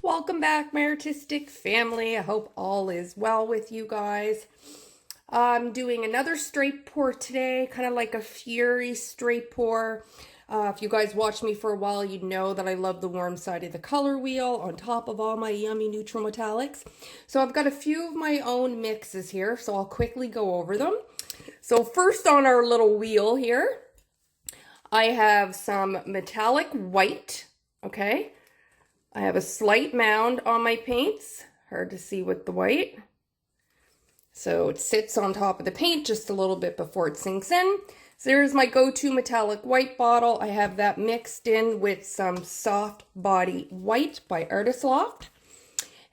Welcome back, my artistic family. I hope all is well with you guys. I'm doing another straight pour today, kind of like a fury straight pour. If you guys watch me for a while, you know that I love the warm side of the color wheel on top of all my yummy neutral metallics. So I've got a few of my own mixes here, so I'll quickly go over them. So first on our little wheel here, I have some metallic white, okay? I have a slight mound on my paints, hard to see with the white. So it sits on top of the paint just a little bit before it sinks in. So there's my go-to metallic white bottle. I have that mixed in with some soft body white by Artist Loft.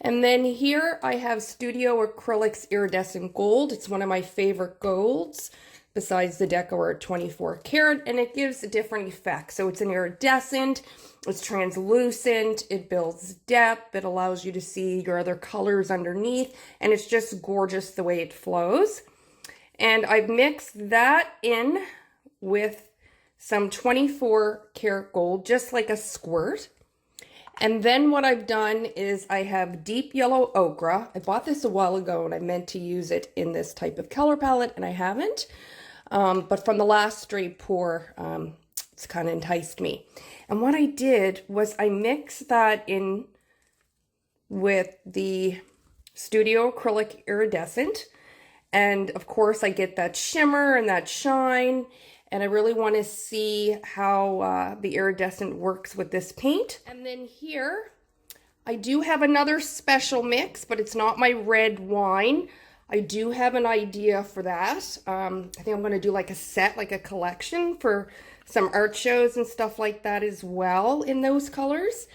And then here I have Studio Acrylic's Iridescent Gold. It's one of my favorite golds besides the Decor at 24 karat, and it gives a different effect. So it's an iridescent, it's translucent, it builds depth, it allows you to see your other colors underneath, and it's just gorgeous the way it flows. And I've mixed that in with some 24 karat gold, just like a squirt. And then what I've done is I have deep yellow ochre. I bought this a while ago and I meant to use it in this type of color palette and I haven't. But from the last straight pour, it's kind of enticed me. And what I did was I mixed that in with the Studio Acrylic Iridescent. And of course I get that shimmer and that shine. And I really want to see how the iridescent works with this paint. And then here, I do have another special mix, but it's not my red wine. I do have an idea for that. I think I'm going to do like a set, like a collection for some art shows and stuff like that as well in those colors.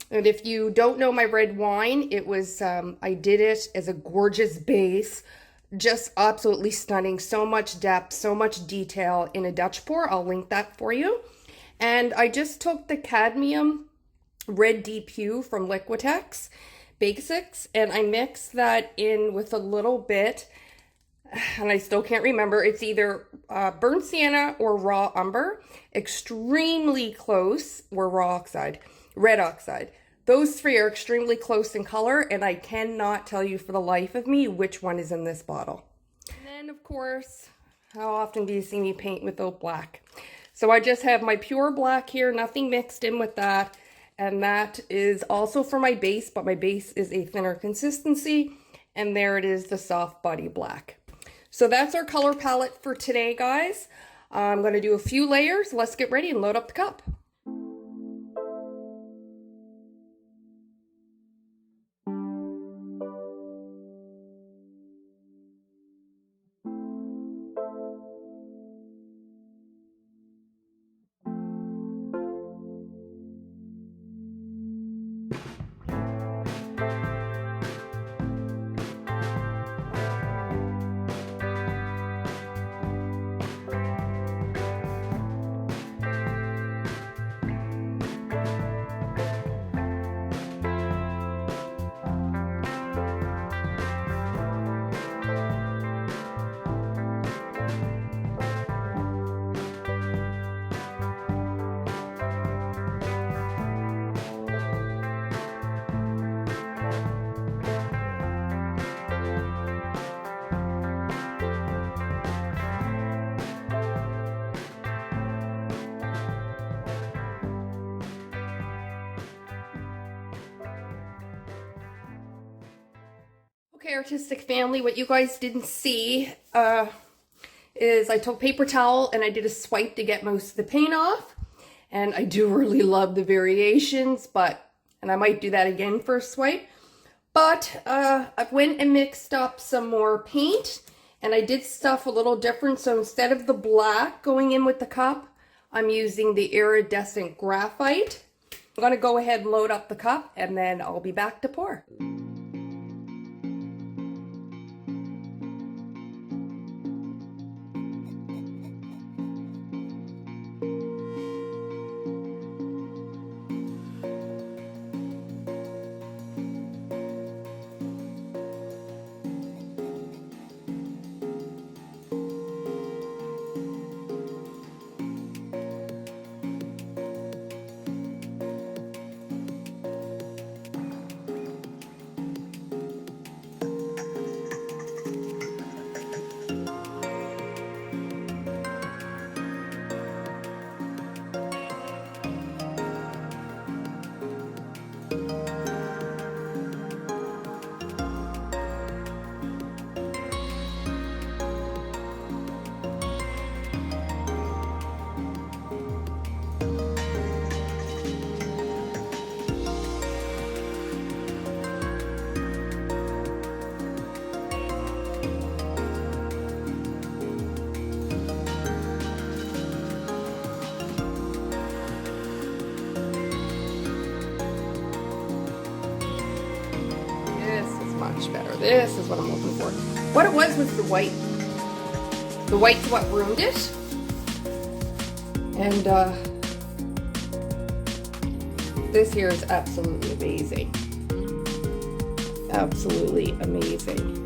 And if you don't know my red wine, it was, I did it as a gorgeous base. Just absolutely stunning. So much depth, so much detail in a Dutch pour. I'll link that for you. And I just took the cadmium red deep hue from Liquitex Basics, and I mixed that in with a little bit, and I still can't remember. It's either burnt sienna or raw umber. Extremely close, or raw oxide, red oxide. Those three are extremely close in color, and I cannot tell you for the life of me which one is in this bottle. And then, of course, how often do you see me paint with oak black? So I just have my pure black here, nothing mixed in with that. And that is also for my base, but my base is a thinner consistency. And there it is, the soft body black. So that's our color palette for today, guys. I'm going to do a few layers. Let's get ready and load up the cup. Okay, artistic family, what you guys didn't see is I took paper towel and I did a swipe to get most of the paint off. And I do really love the variations, and I might do that again for a swipe. But I went and mixed up some more paint and I did stuff a little different. So instead of the black going in with the cup, I'm using the iridescent graphite. I'm going to go ahead and load up the cup and then I'll be back to pour. This is what I'm looking for. What it was the white. The white's what ruined it. And this here is absolutely amazing. Absolutely amazing.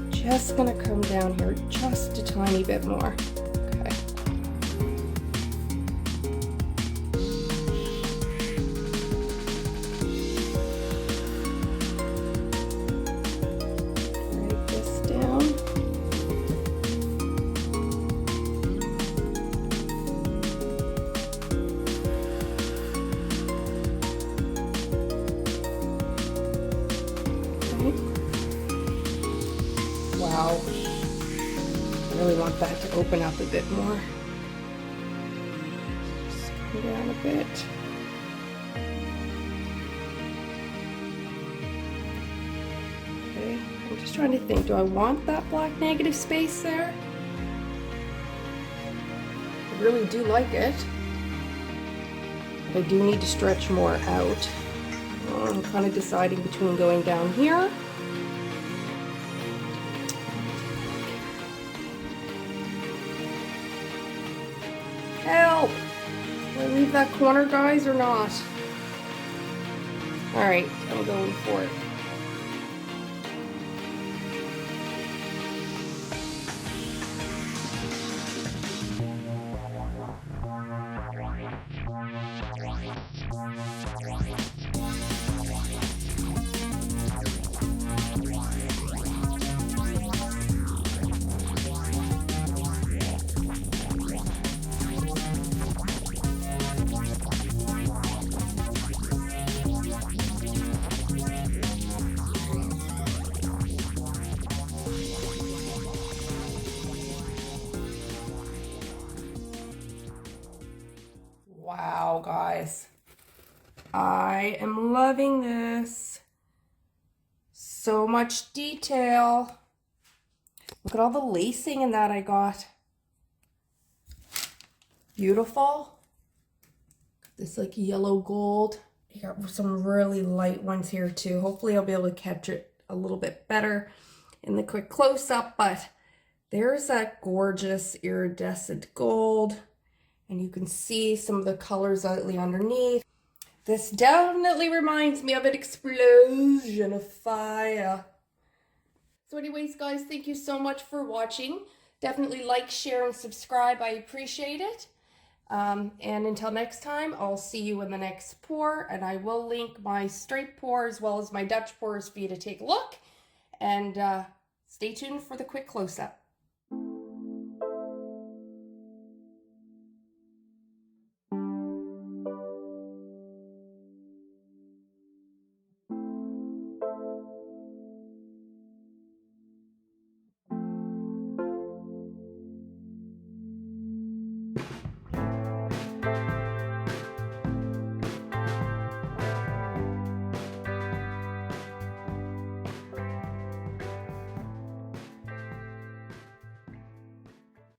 Just gonna come down here just a tiny bit more. Okay. Write this down. Wow. I really want that to open up a bit more. Just come down a bit. Okay, I'm just trying to think, do I want that black negative space there? I really do like it. But I do need to stretch more out. I'm kind of deciding between going down here. Help! Do I leave that corner, guys, or not? Alright, I'm going for it. Wow, guys. I am loving this. So much detail. Look at all the lacing in that I got. Beautiful. This like yellow gold. You got some really light ones here too. Hopefully I'll be able to catch it a little bit better in the quick close-up, but there's that gorgeous iridescent gold. And you can see some of the colors slightly underneath. This definitely reminds me of an explosion of fire. So anyways, guys, thank you so much for watching. Definitely like, share, and subscribe. I appreciate it. And until next time, I'll see you in the next pour. And I will link my straight pour as well as my Dutch pours for you to take a look. And stay tuned for the quick close-up.